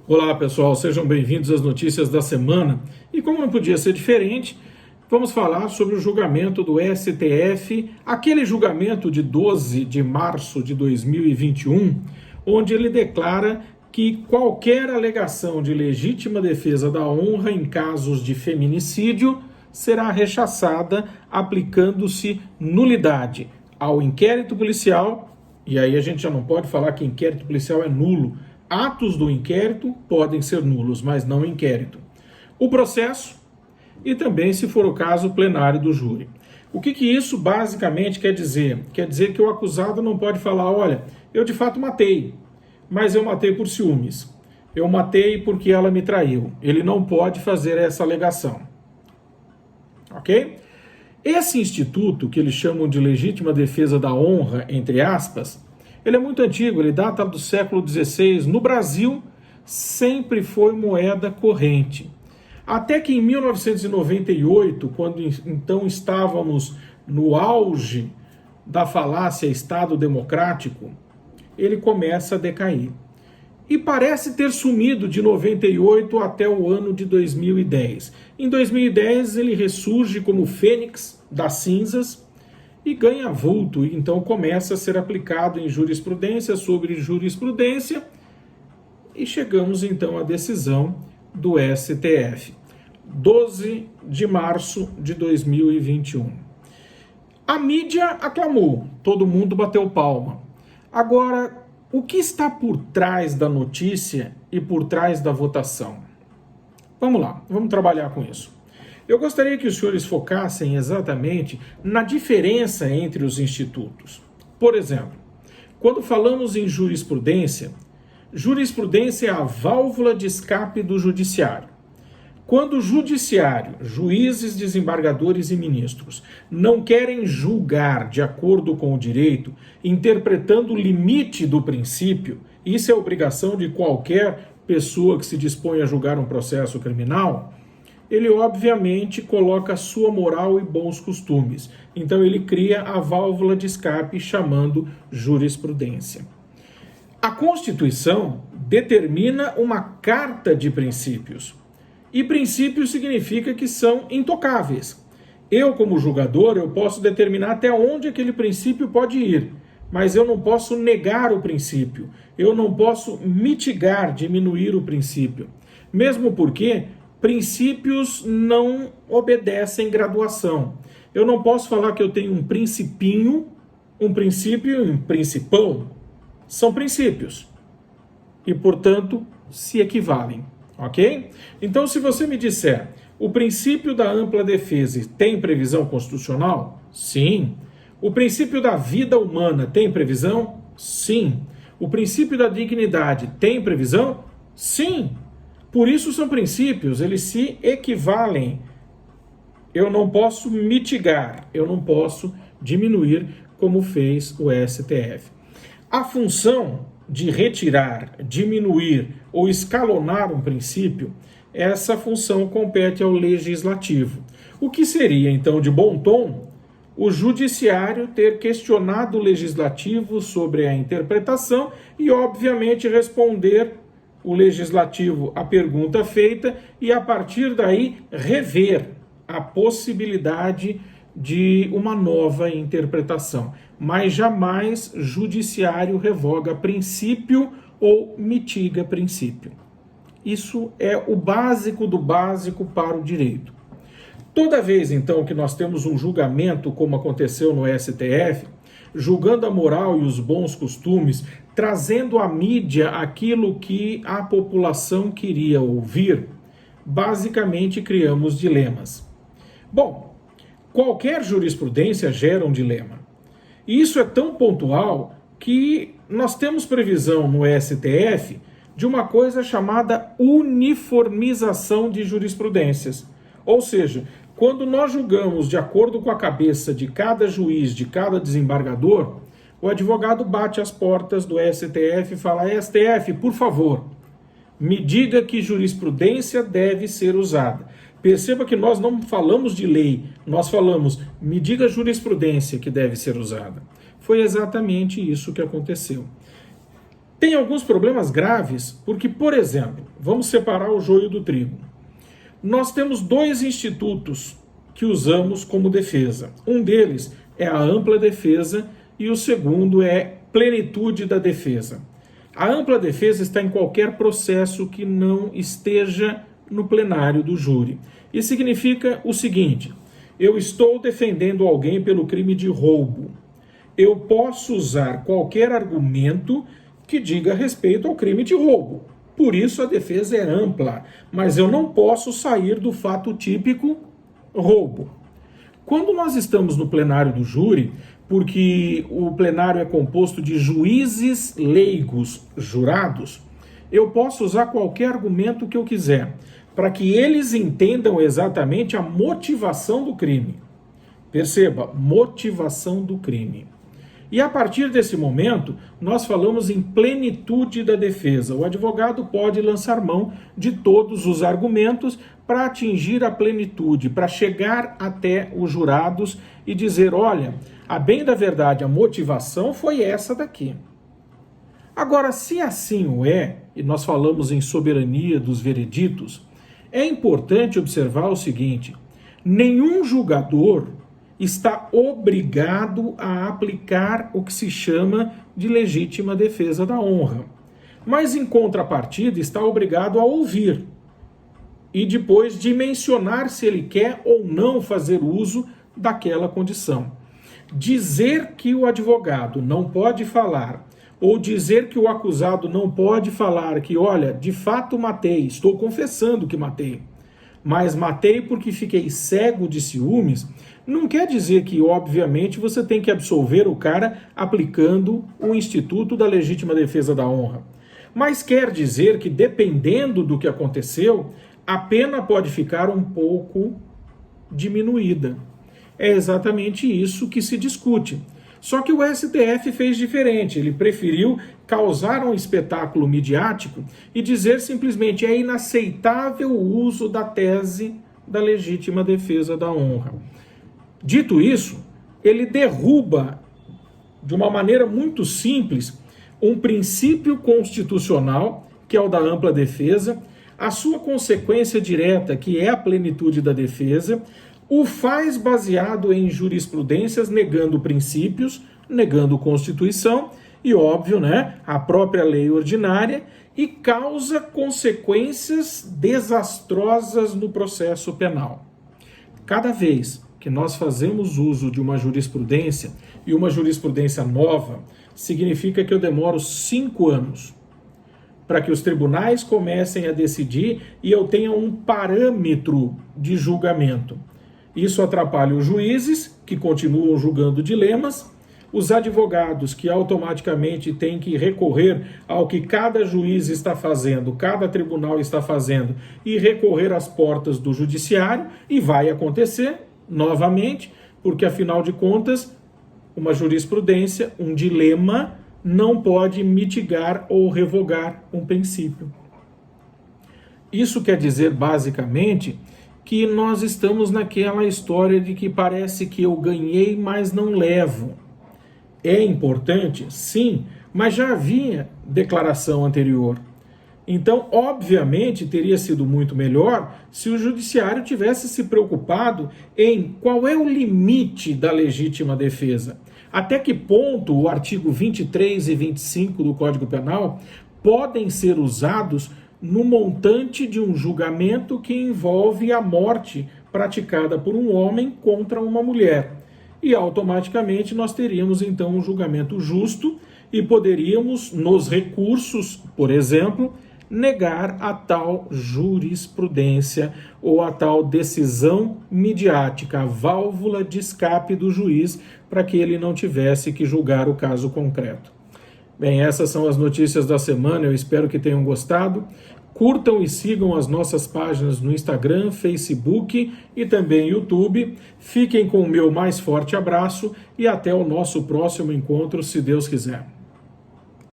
Olá pessoal, sejam bem-vindos às notícias da semana. E como não podia ser diferente, vamos falar sobre o julgamento do STF, aquele julgamento de 12 de março de 2021, onde ele declara que qualquer alegação de legítima defesa da honra em casos de feminicídio será rechaçada, aplicando-se nulidade ao inquérito policial, e aí a gente já não pode falar que inquérito policial é nulo. Atos do inquérito podem ser nulos, mas não inquérito. O processo e também, se for o caso, o plenário do júri. O que isso basicamente quer dizer? Quer dizer que o acusado não pode falar, olha, eu de fato matei, mas eu matei por ciúmes. Eu matei porque ela me traiu. Ele não pode fazer essa alegação. Ok? Esse instituto, que eles chamam de legítima defesa da honra, entre aspas, ele é muito antigo, ele data do século XVI. No Brasil, sempre foi moeda corrente. Até que em 1998, quando então estávamos no auge da falácia Estado Democrático, ele começa a decair. E parece ter sumido de 98 até o ano de 2010. Em 2010, ele ressurge como fênix das cinzas e ganha vulto, e então começa a ser aplicado em jurisprudência sobre jurisprudência, e chegamos então à decisão do STF, 12 de março de 2021. A mídia aclamou, todo mundo bateu palma. Agora, o que está por trás da notícia e por trás da votação? Vamos lá, vamos trabalhar com isso. Eu gostaria que os senhores focassem exatamente na diferença entre os institutos. Por exemplo, quando falamos em jurisprudência, jurisprudência é a válvula de escape do judiciário. Quando o judiciário, juízes, desembargadores e ministros, não querem julgar de acordo com o direito, interpretando o limite do princípio, isso é obrigação de qualquer pessoa que se dispõe a julgar um processo criminal, ele obviamente coloca a sua moral e bons costumes. Então ele cria a válvula de escape chamando jurisprudência. A Constituição determina uma carta de princípios. E princípios significa que são intocáveis. Eu, como julgador, eu posso determinar até onde aquele princípio pode ir, mas eu não posso negar o princípio. Eu não posso mitigar, diminuir o princípio. Mesmo porque princípios não obedecem graduação. Eu não posso falar que eu tenho um principinho, um princípio e um principão. São princípios. E, portanto, se equivalem. Ok? Então, se você me disser, o princípio da ampla defesa tem previsão constitucional? Sim. O princípio da vida humana tem previsão? Sim. O princípio da dignidade tem previsão? Sim. Por isso são princípios, eles se equivalem. Eu não posso mitigar, eu não posso diminuir como fez o STF. A função de retirar, diminuir ou escalonar um princípio, essa função compete ao legislativo. O que seria, então, de bom tom, o judiciário ter questionado o legislativo sobre a interpretação e, obviamente, responder o legislativo a pergunta feita e, a partir daí, rever a possibilidade de uma nova interpretação. Mas jamais judiciário revoga princípio ou mitiga princípio. Isso é o básico do básico para o direito. Toda vez, então, que nós temos um julgamento, como aconteceu no STF, julgando a moral e os bons costumes, trazendo à mídia aquilo que a população queria ouvir, basicamente criamos dilemas. Bom, qualquer jurisprudência gera um dilema. E isso é tão pontual que nós temos previsão no STF de uma coisa chamada uniformização de jurisprudências. Ou seja, quando nós julgamos de acordo com a cabeça de cada juiz, de cada desembargador, o advogado bate as portas do STF e fala: STF, por favor, me diga que jurisprudência deve ser usada. Perceba que nós não falamos de lei, nós falamos, me diga a jurisprudência que deve ser usada. Foi exatamente isso que aconteceu. tem alguns problemas graves, porque, por exemplo, vamos separar o joio do trigo. Nós temos dois institutos que usamos como defesa. Um deles é a ampla defesa e o segundo é plenitude da defesa. A ampla defesa está em qualquer processo que não esteja no plenário do júri. Isso significa o seguinte: eu estou defendendo alguém pelo crime de roubo. Eu posso usar qualquer argumento que diga respeito ao crime de roubo. Por isso a defesa é ampla, mas eu não posso sair do fato típico roubo. Quando nós estamos no plenário do júri, porque o plenário é composto de juízes leigos jurados, eu posso usar qualquer argumento que eu quiser, para que eles entendam exatamente a motivação do crime. Perceba, motivação do crime. E a partir desse momento, nós falamos em plenitude da defesa. O advogado pode lançar mão de todos os argumentos para atingir a plenitude, para chegar até os jurados e dizer: olha, a bem da verdade, a motivação foi essa daqui. Agora, se assim o é, e nós falamos em soberania dos vereditos, é importante observar o seguinte: nenhum julgador está obrigado a aplicar o que se chama de legítima defesa da honra. Mas, em contrapartida, está obrigado a ouvir e depois dimensionar se ele quer ou não fazer uso daquela condição. Dizer que o advogado não pode falar, ou dizer que o acusado não pode falar que, olha, de fato matei, estou confessando que matei, mas matei porque fiquei cego de ciúmes, não quer dizer que, obviamente, você tem que absolver o cara aplicando o instituto da legítima defesa da honra. Mas quer dizer que, dependendo do que aconteceu, a pena pode ficar um pouco diminuída. É exatamente isso que se discute. Só que o STF fez diferente, ele preferiu causar um espetáculo midiático e dizer simplesmente: é inaceitável o uso da tese da legítima defesa da honra. Dito isso, ele derruba, de uma maneira muito simples, um princípio constitucional, que é o da ampla defesa, a sua consequência direta, que é a plenitude da defesa, o faz baseado em jurisprudências, negando princípios, negando Constituição e, óbvio, a própria lei ordinária, e causa consequências desastrosas no processo penal. Cada vez que nós fazemos uso de uma jurisprudência, e uma jurisprudência nova, significa que eu demoro 5 anos para que os tribunais comecem a decidir e eu tenha um parâmetro de julgamento. Isso atrapalha os juízes, que continuam julgando dilemas, os advogados, que automaticamente têm que recorrer ao que cada juiz está fazendo, cada tribunal está fazendo, e recorrer às portas do judiciário, e vai acontecer novamente, porque afinal de contas, uma jurisprudência, um dilema, não pode mitigar ou revogar um princípio. Isso quer dizer, basicamente, que nós estamos naquela história de que parece que eu ganhei, mas não levo. É importante? Sim, mas já havia declaração anterior. Então, obviamente, teria sido muito melhor se o judiciário tivesse se preocupado em qual é o limite da legítima defesa. Até que ponto o artigo 23 e 25 do Código Penal podem ser usados no montante de um julgamento que envolve a morte praticada por um homem contra uma mulher. E automaticamente nós teríamos então um julgamento justo e poderíamos, nos recursos, por exemplo, negar a tal jurisprudência ou a tal decisão midiática, a válvula de escape do juiz para que ele não tivesse que julgar o caso concreto. Bem, essas são as notícias da semana, eu espero que tenham gostado. Curtam e sigam as nossas páginas no Instagram, Facebook e também YouTube. Fiquem com o meu mais forte abraço e até o nosso próximo encontro, se Deus quiser.